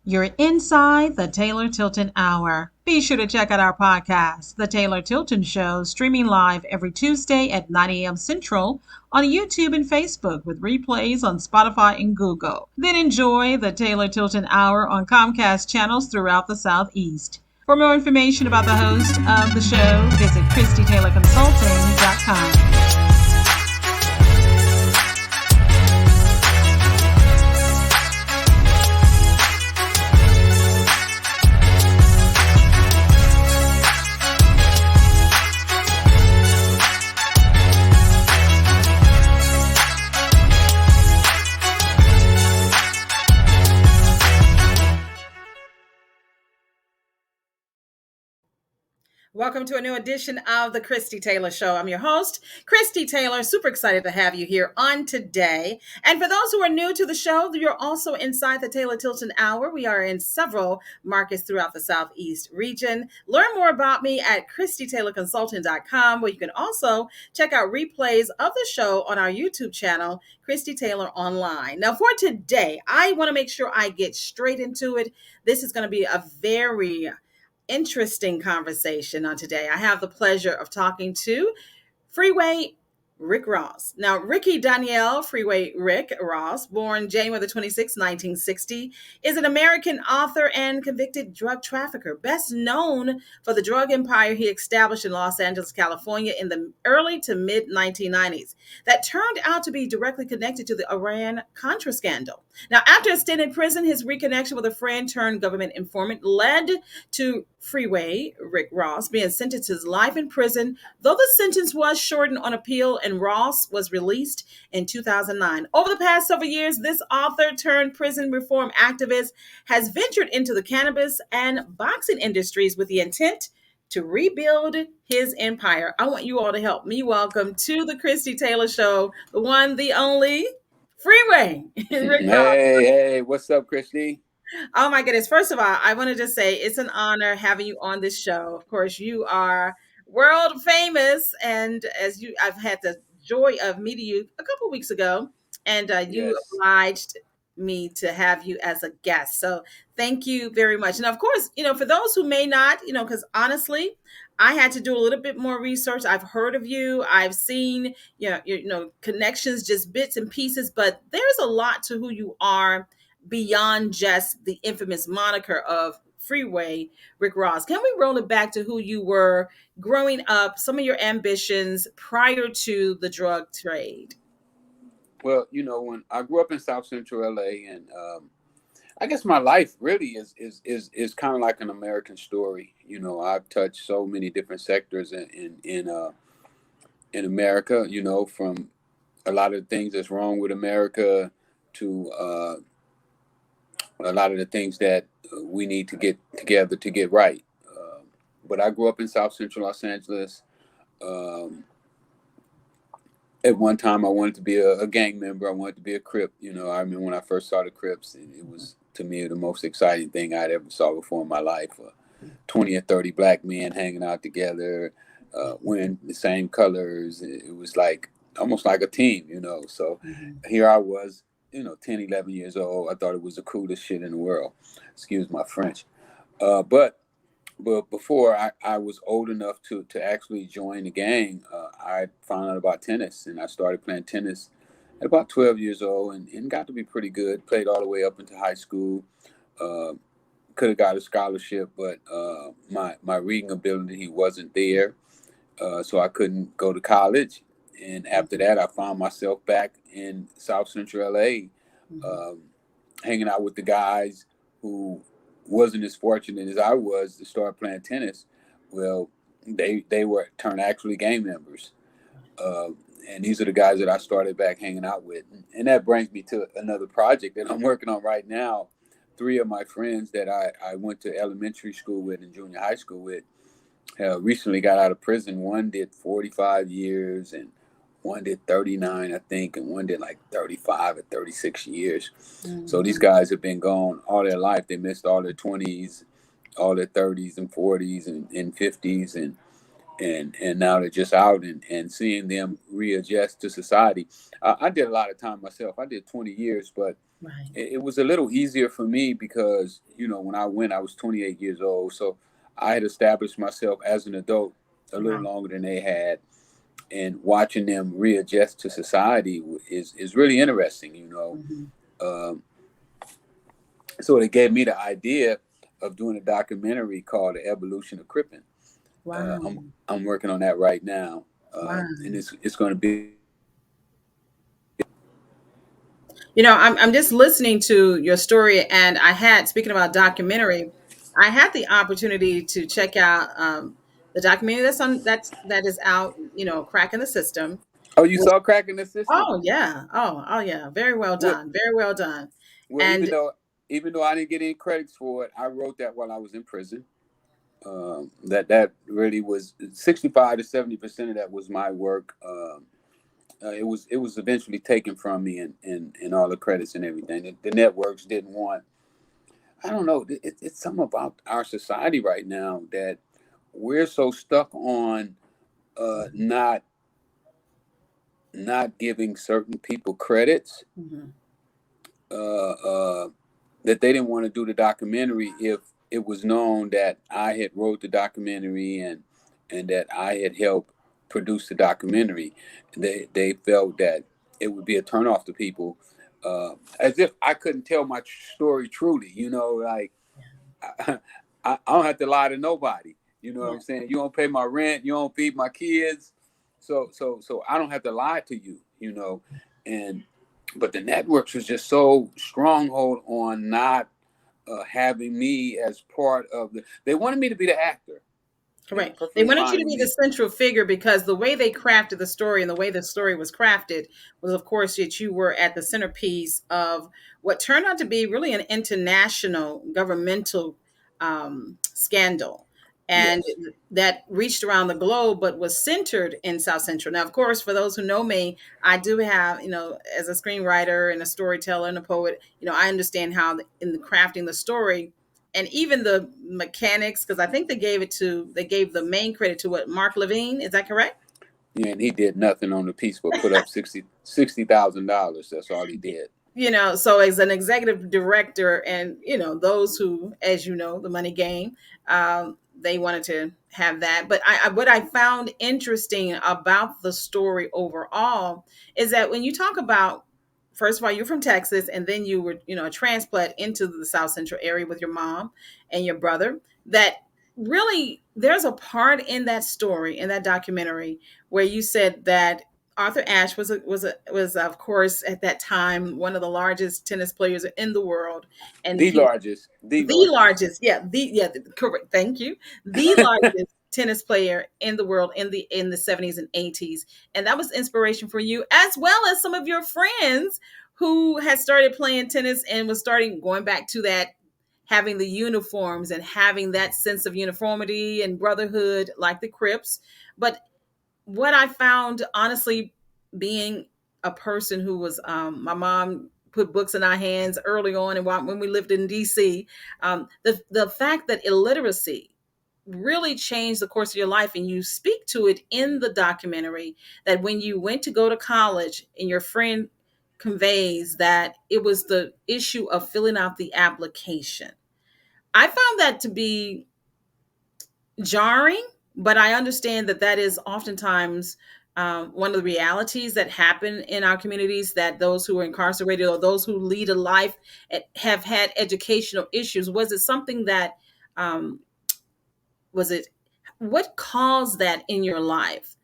You're inside the Taylor Tilton Hour. Be sure to check out our podcast, The Taylor Tilton Show, streaming live every Tuesday at 9 a.m. Central on YouTube and Facebook with replays on Spotify and Google. Then enjoy the Taylor Tilton Hour on Comcast channels throughout the Southeast. For more information about the host of the show, visit ChristieTaylorConsulting.com. Welcome to a new edition of the Christie Taylor Show. I'm your host, Christie Taylor. Super excited to have you here on today. And for those who are new to the show, you're also inside the Taylor Tilton Hour. We are in several markets throughout the Southeast region. Learn more about me at ChristieTaylorConsulting.com, where you can also check out replays of the show on our YouTube channel, Christie Taylor Online. Now, for today, I want to make sure I get straight into it. This is going to be a very interesting conversation on today. I have the pleasure of talking to Freeway Rick Ross. Now, Ricky Donnell, Freeway Rick Ross, born January 26, 1960, is an American author and convicted drug trafficker, best known for the drug empire he established in Los Angeles, California in the early to mid 1990s that turned out to be directly connected to the Iran-Contra scandal. Now, after a stint in prison, his reconnection with a friend turned government informant led to Freeway Rick Ross being sentenced to life in prison, though the sentence was shortened on appeal and Ross was released in 2009. Over the past several years, this author turned prison reform activist has ventured into the cannabis and boxing industries with the intent to rebuild his empire. I want you all to help me welcome to the Christie Taylor Show, the one, the only, Freeway Rick Ross. Hey, what's up, Christie? Oh my goodness. First of all, I want to just say it's an honor having you on this show. Of course, you are world famous. And I've had the joy of meeting you a couple weeks ago, and you Yes. obliged me to have you as a guest. So thank you very much. And of course, for those who may not, because honestly, I had to do a little bit more research. I've heard of you. I've seen, connections, just bits and pieces, but there's a lot to who you are beyond just the infamous moniker of Freeway Rick Ross. Can we roll it back to who you were growing up, some of your ambitions prior to the drug trade? Well, when I grew up in South Central LA, and I guess my life really is kind of like an American story. I've touched so many different sectors in America. From a lot of the things that's wrong with America to a lot of the things that we need to get together to get right. But I grew up in South Central Los Angeles. At one time, I wanted to be a gang member. I wanted to be a Crip. I remember when I first saw the Crips, it was, to me, the most exciting thing I'd ever saw before in my life. 20 or 30 black men hanging out together, wearing the same colors. It was like almost like a team, So here I was, 10, 11 years old. I thought it was the coolest shit in the world. Excuse my French. But before I was old enough to actually join the gang, I found out about tennis, and I started playing tennis at about 12 years old and got to be pretty good. Played all the way up into high school. Could have got a scholarship, but my reading ability wasn't there, so I couldn't go to college. And after that, I found myself back in South Central LA, hanging out with the guys who wasn't as fortunate as I was to start playing tennis. Well, they were turned actually gang members. And these are the guys that I started back hanging out with. And that brings me to another project that I'm working on right now. 3 of my friends that I went to elementary school with and junior high school with recently got out of prison. One did 45 years and one did 39, I think, and one did like 35 or 36 years. Mm-hmm. So these guys have been gone all their life. They missed all their 20s, all their 30s and 40s and 50s. And and now they're just out and seeing them readjust to society. I did a lot of time myself. I did 20 years, but Right. it was a little easier for me because, when I went, I was 28 years old. So I had established myself as an adult a little Right. longer than they had. And watching them readjust to society is really interesting. Hmm. Um, so it gave me the idea of doing a documentary called The Evolution of Crippin'. Wow. I'm working on that right now, Wow. and it's going to be. I'm just listening to your story, and speaking about documentary, I had the opportunity to check out the documentary that is out. Cracking the system. Oh, you Which, saw Crack in the System? oh yeah, oh yeah, very well Well, done, very well done. well, And even though I didn't get any credits for it, I wrote that while I was in prison. That really was 65 to 70% of that was my work. It was eventually taken from me and all the credits and everything. The networks didn't want. I don't know. It's something about our society right now that we're so stuck on not giving certain people credits, Mhm. uh, uh, that they didn't want to do the documentary if it was known that I had wrote the documentary and that I had helped produce the documentary. They felt that it would be a turnoff to people, as if I couldn't tell my story truly. Like I, I don't have to lie to nobody. You know what Yeah. I'm saying? You don't pay my rent. You don't feed my kids. So I don't have to lie to you. And but the networks was just so stronghold on not having me as part of the. They wanted me to be the actor, and it's Correct. They perfectly wanted you fine to with be the me. central figure because the way they crafted the story and the way the story was crafted was, of course, that you were at the centerpiece of what turned out to be really an international governmental scandal. And Yes, that reached around the globe, but was centered in South Central. Now, of course, for those who know me, I do have, as a screenwriter and a storyteller and a poet, I understand how in the crafting the story and even the mechanics, because I think they gave the main credit to what, Mark Levine, is that correct? yeah, and he did nothing on the piece but put up $60,000. That's all he did. So as an executive director, and those who, as the money game, they wanted to have that. But what I found interesting about the story overall is that when you talk about, first of all, you're from Texas, and then you were a transplant into the South Central area with your mom and your brother, that really there's a part in that story, in that documentary, where you said that Arthur Ashe was of course at that time one of the largest tennis players in the world, and The he was largest, the the largest. largest, correct, thank you, the largest tennis player in the world in the 70s and 80s, and that was inspiration for you as well as some of your friends who had started playing tennis and was starting going back to that, having the uniforms and having that sense of uniformity and brotherhood like the Crips. But what I found, honestly, being a person who was, my mom put books in our hands early on, and when we lived in DC, the fact that illiteracy really changed the course of your life, and you speak to it in the documentary, that when you went to go to college, and your friend conveys that it was the issue of filling out the application. I found that to be jarring, but I understand that that is oftentimes one of the realities that happen in our communities, that those who are incarcerated or those who lead a life have had educational issues. Was it something that, um, was it, what caused that in your life?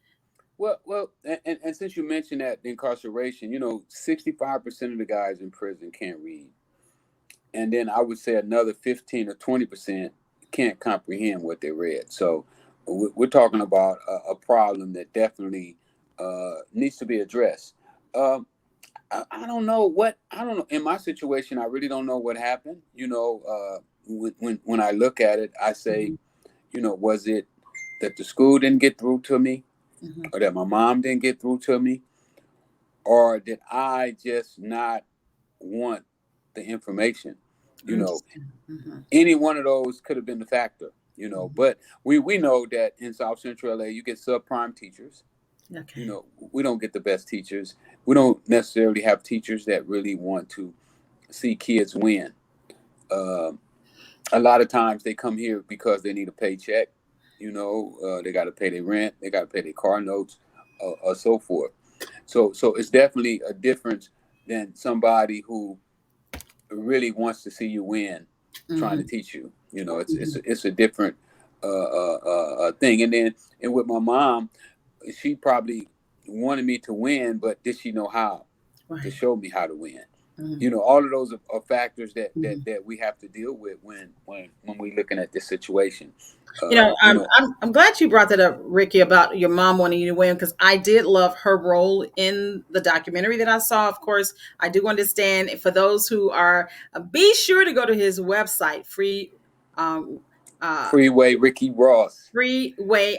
Well, and since you mentioned that incarceration, 65% of the guys in prison can't read, and then I would say another 15 or 20% can't comprehend what they read. So we're talking about a problem that definitely needs to be addressed. Um, I don't know what I don't know. In my situation, I really don't know what happened. When I look at it, I say, Mhm, was it that the school didn't get through to me, mhm. or that my mom didn't get through to me, or did I just not want the information? You know, Understand. Mhm. any one of those could have been the factor. But we know that in South Central LA, you get subprime teachers. Okay. We don't get the best teachers. We don't necessarily have teachers that really want to see kids win. Uh, a lot of times they come here because they need a paycheck. They got to pay their rent, they got to pay their car notes, or so forth. So it's definitely a difference than somebody who really wants to see you win, trying to Mm-hmm. teach you. Mm-hmm. It's a different thing. And with my mom, she probably wanted me to win, but did she know how to Right. show me how to win? Mm-hmm. All of those are factors that, Mm-hmm. that we have to deal with when we're looking at this situation. I'm glad you brought that up, Ricky, about your mom wanting you to win, because I did love her role in the documentary that I saw. Of course, I do understand for those who are, be sure to go to his website, um, uh, Freeway Ricky Ross. Freeway.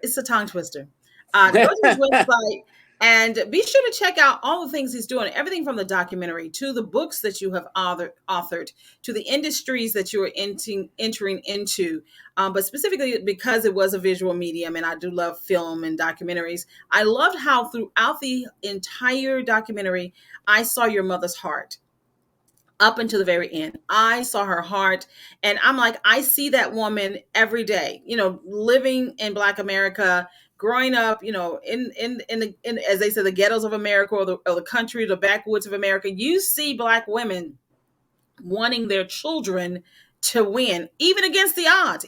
It's a tongue twister. Go to his website and be sure to check out all the things he's doing. Everything from the documentary to the books that you have authored to the industries that you are entering into. But specifically because it was a visual medium, and I do love film and documentaries. I loved how throughout the entire documentary, I saw your mother's heart up until the very end. I saw her heart, and I'm like, I see that woman every day. Living in Black America, growing up, in as they say, the ghettos of America, or the country, the backwoods of America. You see Black women wanting their children to win, even against the odds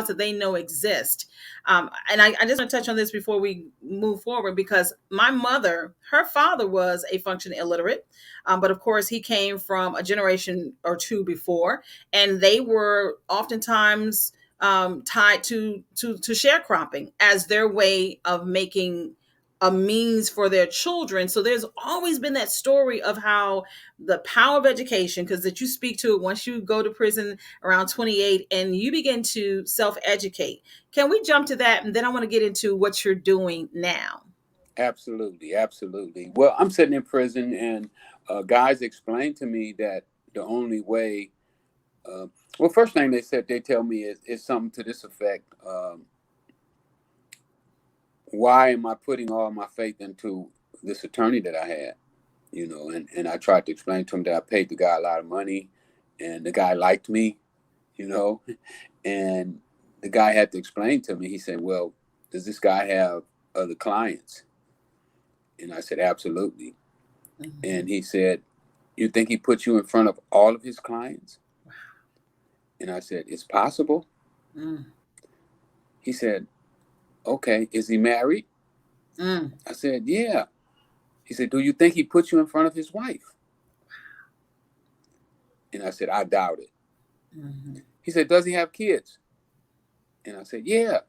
that they know exist. And I just want to touch on this before we move forward, because my mother, her father was a functioning illiterate, but of course he came from a generation or two before, and they were oftentimes tied to sharecropping as their way of making a means for their children. So there's always been that story of how the power of education, because that you speak to it once you go to prison around 28 and you begin to self-educate. Can we jump to that? And then I want to get into what you're doing now. Absolutely, absolutely. Well, I'm sitting in prison, and guys explained to me that the only way, uh, well, first thing they tell me is something to this effect. Why am I putting all my faith into this attorney that I had? And I tried to explain to him that I paid the guy a lot of money, and the guy liked me, you know, and the guy had to explain to me. He said, "Well, does this guy have other clients?" And I said, "Absolutely." Mhm. And he said, "You think he put you in front of all of his clients?" And I said, "It's possible." Mm, He said, "Okay, is he married?" mm, I said, "Yeah." He said, "Do you think he put you in front of his wife?" And I said, "I doubt it." mhm. He said, "Does he have kids?" And I said, "Yeah."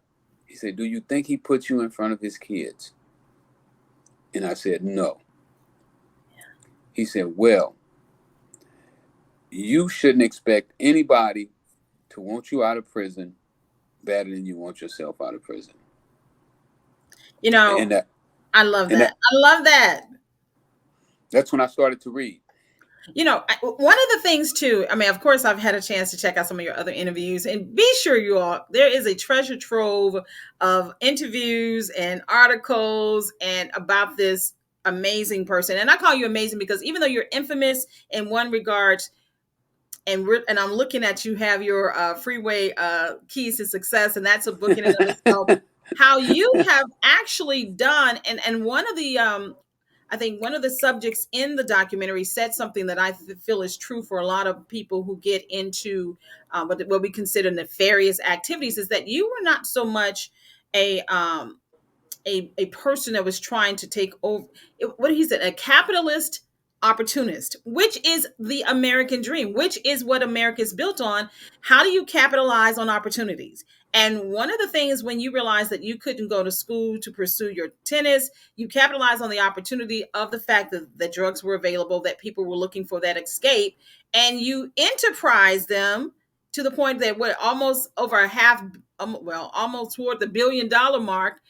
He said, "Do you think he put you in front of his kids?" And I said, "No." He said, "Well, you shouldn't expect anybody to want you out of prison better than you want yourself out of prison." You know, And that, I love and that. that, I love that. that's when I started to read. One of the things too, I mean, of course, I've had a chance to check out some of your other interviews, and be sure you all, there is a treasure trove of interviews and articles and about this amazing person. And I call you amazing because even though you're infamous in one regard, and I'm looking at you have your freeway keys to success, and that's a book in and of itself. How you have actually done, and one of the I think one of the subjects in the documentary said something that I feel is true for a lot of people who get into what we consider nefarious activities, is that you were not so much a a person that was trying to take over. What he said, a capitalist opportunist, which is the American dream, which is what America is built on. How do you capitalize on opportunities? And one of the things, when you realize that you couldn't go to school to pursue your tennis, you capitalize on the opportunity of the fact that drugs were available, that people were looking for that escape, and you enterprise them to the point that what almost over a half, well, almost toward the $1 billion mark,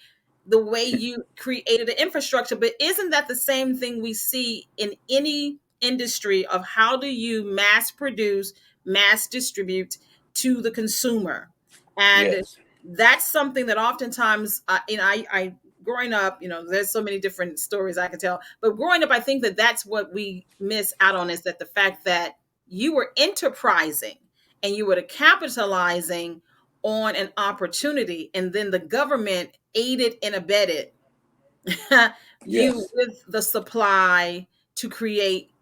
the way you created an infrastructure. But isn't that the same thing we see in any industry of how do you mass produce, mass distribute to the consumer? And Yes. that's something that oftentimes, I growing up, there's so many different stories I could tell, but growing up, I think that that's what we miss out on, is that the fact that you were enterprising and you were capitalizing on an opportunity, and then the government aided and abetted you Yes. with the supply to create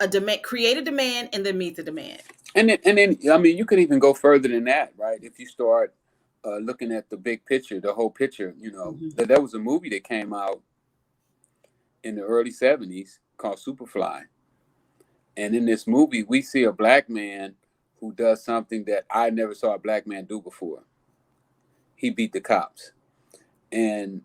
a demand and then meet the demand. And then, I mean, you could even go further than that, right? If you start looking at the big picture, the whole picture, Mhm. that there was a movie that came out in the early '70s called Superfly, and in this movie, we see a black man who does something that I never saw a black man do before. He beat the cops, and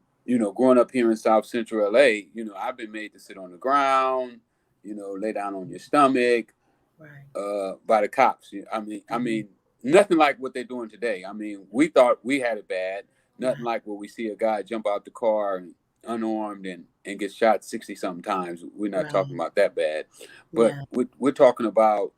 growing up here in South Central LA, I've been made to sit on the ground, lay down on your stomach, Right. by the cops. I Mhm. mean, nothing like what they're doing today. I mean, we thought we had it bad. Nothing Right. like where we see a guy jump out the car and unarmed and get shot 60 something times. We're not talking Right. about that bad, but Yeah. we're talking about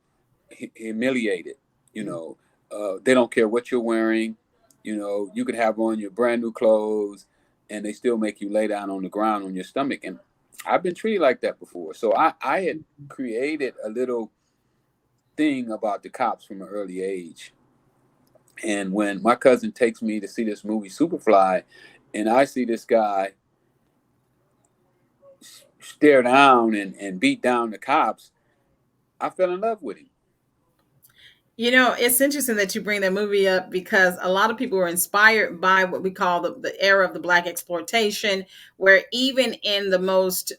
humiliated. You Mm. know, they don't care what you're wearing. You could have on your brand new clothes, and they still make you lay down on the ground on your stomach. And I've been treated like that before, so I had Mhm. created a little thing about the cops from an early age. And when my cousin takes me to see this movie Superfly, and I see this guy stare down and beat down the cops, I fell in love with him. It's interesting that you bring that movie up, because a lot of people were inspired by what we call the era of the Black exploitation, where even in the most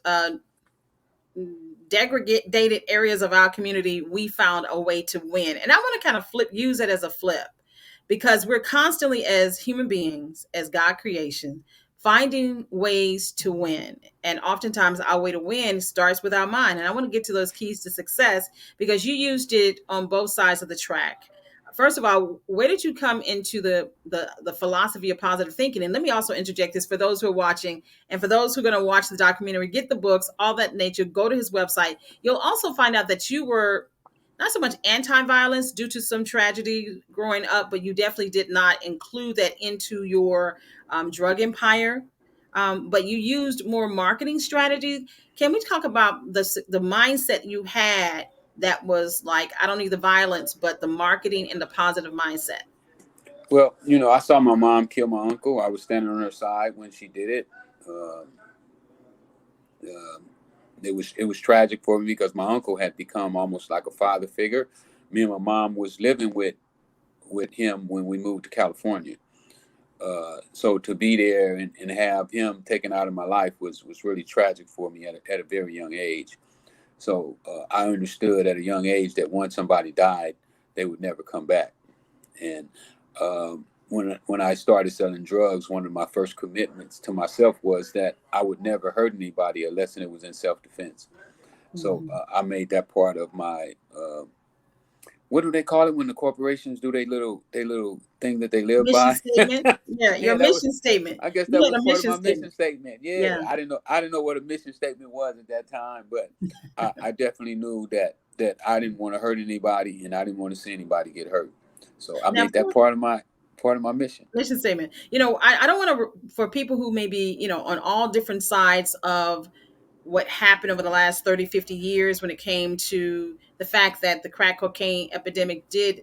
degraded areas of our community, we found a way to win. And I want to kind of use it as a flip, because we're constantly, as human beings, as God creation, finding ways to win. And oftentimes our way to win starts with our mind. And I want to get to those keys to success, because you used it on both sides of the track. First of all, where did you come into the philosophy of positive thinking? And let me also interject this for those who are watching, and for those who are going to watch the documentary, get the books, all that nature, go to his website. You'll also find out that you were not so much anti-violence due to some tragedy growing up, but you definitely did not include that into your drug empire. But you used more marketing strategy. Can we talk about the mindset you had, that was like, I don't need the violence, but the marketing and the positive mindset? Well, I saw my mom kill my uncle. I was standing on her side when she did it. Um, um, it was tragic for me because my uncle had become almost like a father figure. Me and my mom was living with him when we moved to California. So to be there and have him taken out of my life was really tragic for me at a very young age. So I understood at a young age that once somebody died, they would never come back. And when I started selling drugs, one of my first commitments to myself was that I would never hurt anybody unless it was in self defense. So Mhm. I made that part of my what do they call it when the corporations do they little thing that they live Mission by? statement. Yeah, your Yeah, that was. mission statement. I guess You that had was a part of mission my mission statement. statement. Yeah, Yeah. I didn't know what a mission statement was at that time, but I definitely knew that I didn't want to hurt anybody and I didn't want to see anybody get hurt. So I Now, made that part of my mission. mission statement. I don't want to, for people who may be, on all different sides of what happened over the last 30, 50 years, when it came to the fact that the crack cocaine epidemic did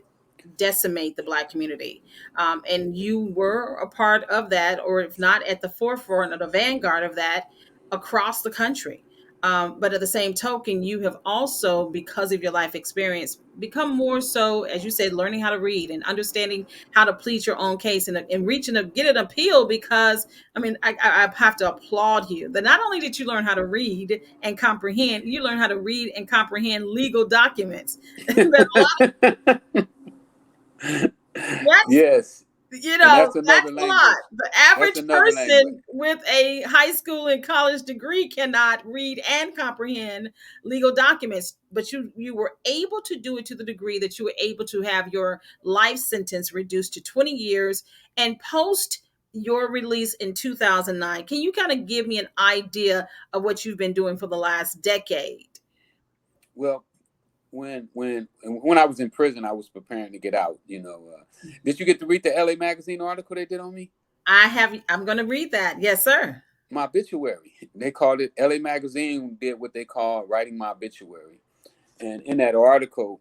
decimate the Black community. And you were a part of that, or if not at the forefront or the vanguard of that, across the country. But at the same token, you have also, because of your life experience, become more so, as you said, learning how to read and understanding how to plead your own case, and reaching to get an appeal. Because I mean, I have to applaud you that not only did you learn how to read and comprehend, you learn how to read and comprehend legal documents. That that's Yes, and that's another that's a lot. language. The That's average another language. person with a high school and college degree cannot read and comprehend legal documents, but you were able to do it to the degree that you were able to have your life sentence reduced to 20 years and post your release in 2009. Can you kind of give me an idea of what you've been doing for the last decade? Well, when I was in prison, I was preparing to get out. Did you get to read the LA Magazine article they did on me? I have. I'm going to read that. Yes, sir. My obituary. They called it, LA Magazine did what they call writing my obituary, and in that article,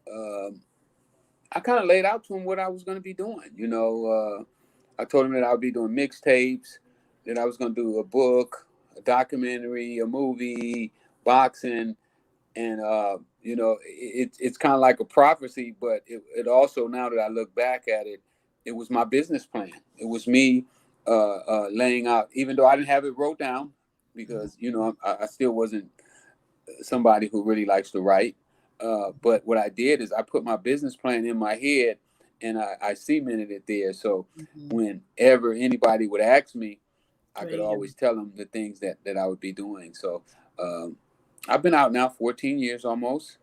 I kind of laid out to them what I was going to be doing. I told them that I would be doing mixtapes, that I was going to do a book, a documentary, a movie, boxing, and it's kind of like a prophecy, but it also, now that I look back at it, it was my business plan. It was me laying out, even though I didn't have it wrote down, because I still wasn't somebody who really likes to write. But what I did is I put my business plan in my head, and I cemented it there. So whenever anybody would ask me, I could always tell them the things that I would be doing. So I've been out now 14 years almost.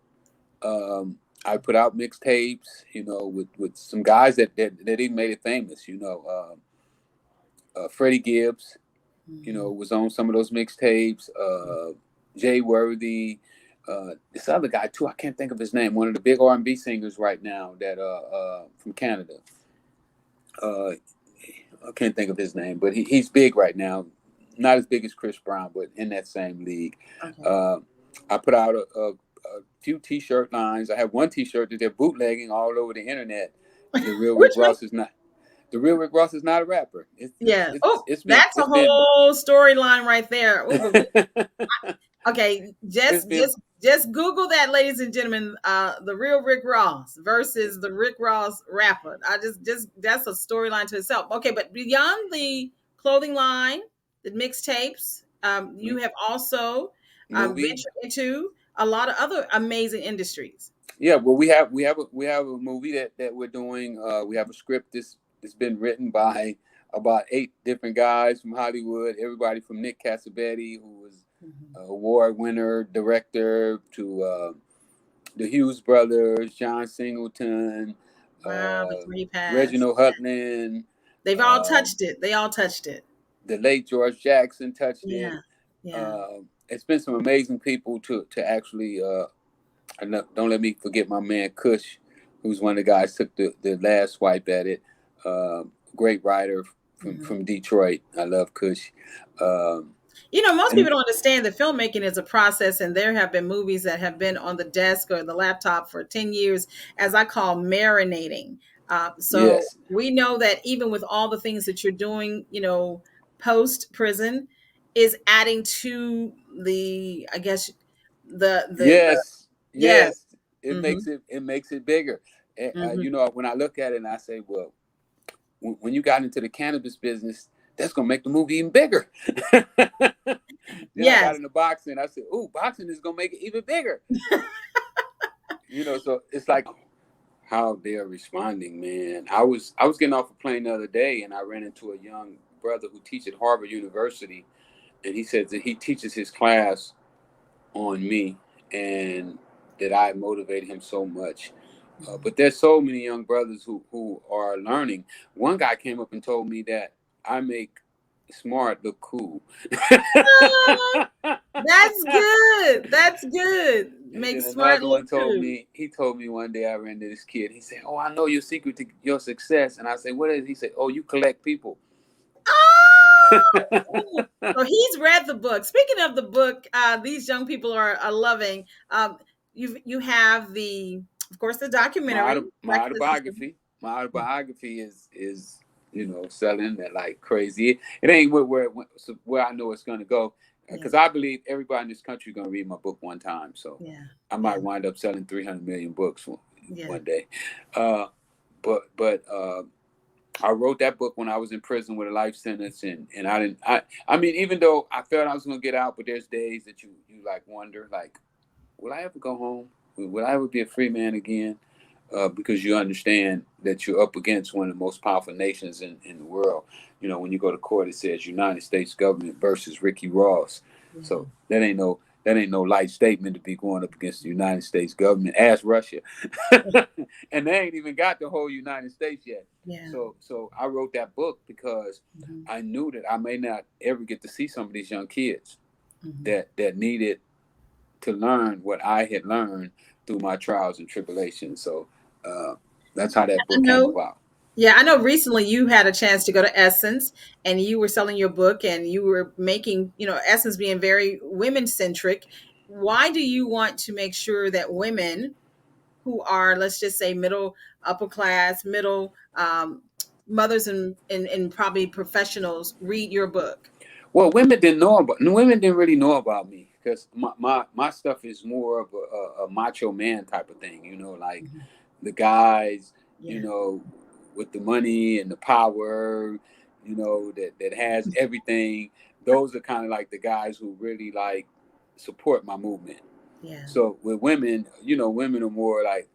I put out mixtapes, with some guys that even made it famous. Freddie Gibbs, was on some of those mixtapes. Jay Worthy, this other guy too, I can't think of his name. One of the big R&B singers right now that from Canada. I can't think of his name, but he's big right now. Not as big as Chris Brown, but in that same league. Okay. I put out a few T-shirt lines. I have one T-shirt that they're bootlegging all over the internet. The real Rick Ross is not. The real Rick Ross is not a rapper. That's a whole storyline right there. Okay, just Google that, ladies and gentlemen. The real Rick Ross versus the Rick Ross rapper. Just that's a storyline to itself. Okay, but beyond the clothing line, the mixtapes, you have also ventured into a lot of other amazing industries. Yeah, well, we have a movie that we're doing. We have a script that's been written by about 8 different guys from Hollywood. Everybody from Nick Cassavetes, who was award winner director, to the Hughes brothers, John Singleton, Reginald Hutland. They've all touched it. They all touched it. The late George Jackson touched it. Yeah. It's been some amazing people to actually. Don't let me forget my man Kush, who's one of the guys took the last swipe at it. Great writer from Detroit. I love Kush. Most people don't understand that filmmaking is a process, and there have been movies that have been on the desk or the laptop for 10 years, as I call marinating. Yes. We know that even with all the things that you're doing, post prison, is adding to the, I guess, yes. It makes it bigger. When I look at it and I say, well, when you got into the cannabis business, that's gonna make the movie even bigger. Then I got into boxing. I said, "Ooh, boxing is gonna make it even bigger." So it's like how they're responding, man. I was getting off a plane the other day, and I ran into a young brother who teaches at Harvard University, and he said that he teaches his class on me, and that I motivated him so much. But there's so many young brothers who are learning. One guy came up and told me that I make smart look cool. That's good. That's good. Make smart look cool. He told me one day, I ran into this kid. He said, "Oh, I know your secret to your success." And I said, "What is it?" He said, "Oh, you collect people." So he's read the book. Speaking of the book, these young people are loving. You have of course, the documentary. My autobiography. My autobiography is selling that like crazy. It ain't where I know it's going to go, because I believe everybody in this country is going to read my book one time. So I might wind up selling 300 million books one day. But I wrote that book when I was in prison with a life sentence, and I mean, even though I felt I was going to get out, but there's days that you like wonder, like, will I ever go home? Will I ever be a free man again? Because you understand that you're up against one of the most powerful nations in the world. When you go to court, it says United States government versus Ricky Ross. Mm-hmm. So that ain't no light statement to be going up against the United States government. Ask Russia. And they ain't even got the whole United States yet. Yeah. So I wrote that book because I knew that I may not ever get to see some of these young kids that needed to learn what I had learned through my trials and tribulations. So uh, that's how that I book came know. about. Yeah, I know recently you had a chance to go to Essence and you were selling your book and you were making, Essence being very women centric. Why do you want to make sure that women who are, let's just say, middle, upper class, middle mothers and probably professionals read your book? Well, women didn't really know about me because my stuff is more of a macho man type of thing. Like Mhm. the guys, you Yeah. know, with the money and the power, that has everything. Those are kind of like the guys who really like support my movement. Yeah. So with women, women are more like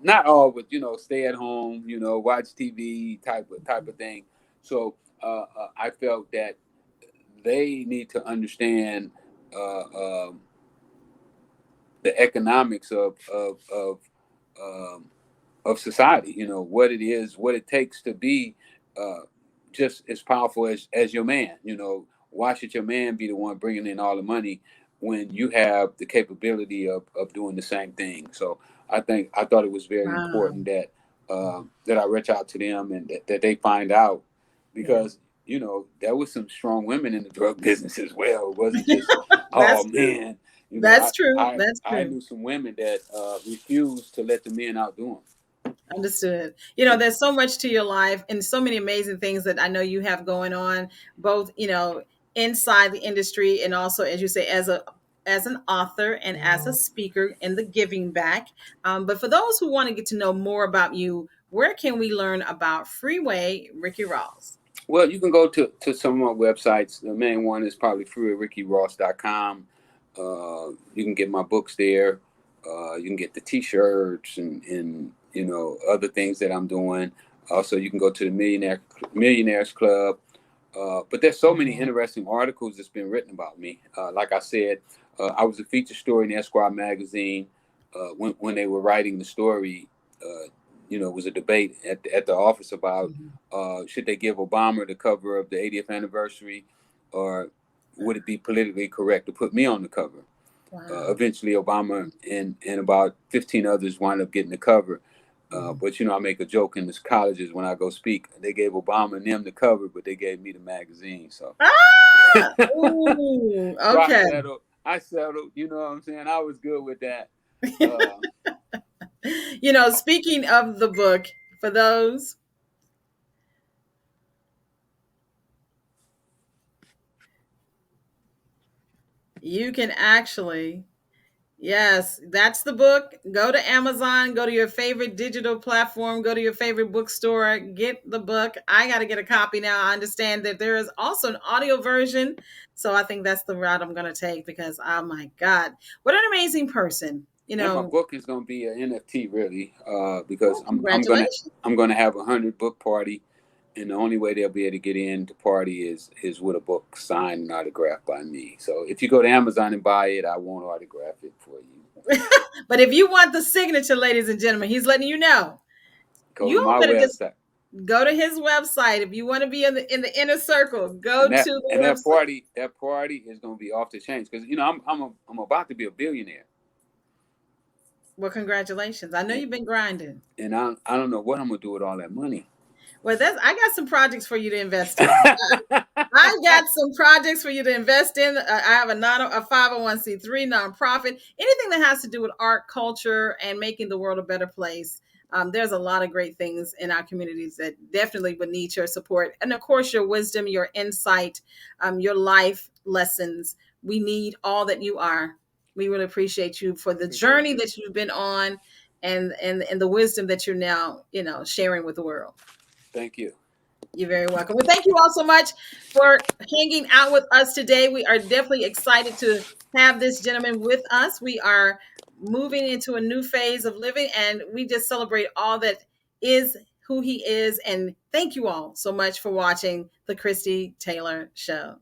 not all, but stay at home, watch TV type of thing. So I felt that they need to understand um, the economics um, of society. What it is, what it takes to be uh, just as powerful as your man. Why should your man be the one bringing in all the money when you have the capability of doing the same thing? So I thought it was very Wow. important that I reach out to them and that they find out Yeah. because there was some strong women in the drug business as well. It wasn't just oh That's true. man. That's true. That's I true. knew some women that refused to let the men outdo Understood. them. There's so much to your life and so many amazing things that I know you have going on, both, inside the industry and also, as you say, as an author and as a speaker and the giving back. But for those who want to get to know more about you, where can we learn about Freeway Ricky Ross? Well, you can go to some of my websites. The main one is probably freewayRickyRoss.com. You can get my books there. You can get the T-shirts and other things that I'm doing. Also, you can go to the Millionaires Club. But there's so many interesting articles that's been written about me. Like I said, I was a feature story in Esquire magazine when they were writing the story. It was a debate at the office about Mhm. should they give Obama the cover of the 80th anniversary, or would it be politically correct to put me on the cover? Wow. Eventually, Obama and about 15 others wind up getting the cover. Mhm. But I make a joke in the colleges when I go speak. They gave Obama and them the cover, but they gave me the magazine. So, Ah! so Ooh, I okay. settled. I settled. You know what I'm saying? I was good with that. Uh, Speaking of the book, for those, you can actually, yes, that's the book. Go to Amazon, go to your favorite digital platform, go to your favorite bookstore, get the book. I got to get a copy now. I understand that there is also an audio version. So I think that's the route I'm going to take because, oh my God, what an amazing person. and my book is gonna be an NFT really, because Oh, congratulations. I'm gonna have 100 book party, and the only way they'll be able to get in to party is with a book signed and autographed by me. So if you go to Amazon and buy it, I won't autograph it for you. But if you want the signature, ladies and gentlemen, he's letting you know. Go to You my better just website, go to his website. If you want to be in the inner circle, go and to the website. that party is gonna be off the chains because I'm about to be a billionaire, Well, congratulations. I know and, you've been grinding. I don't know what I'm gonna do with all that money. Well, I got some projects for you to invest in. I got some projects for you to invest in. I have a 501c3 nonprofit. Anything that has to do with art, culture, and making the world a better place. There's a lot of great things in our communities that definitely would need your support. And of course, your wisdom, your insight, your life lessons. We need all that you are. We really appreciate you for the Appreciate journey you. that you've been on and the wisdom that you're now, sharing with the world. Thank you. You're very welcome. Well, thank you all so much for hanging out with us today. We are definitely excited to have this gentleman with us. We are moving into a new phase of living, and we just celebrate all that is who he is. And thank you all so much for watching the Christie Taylor Show.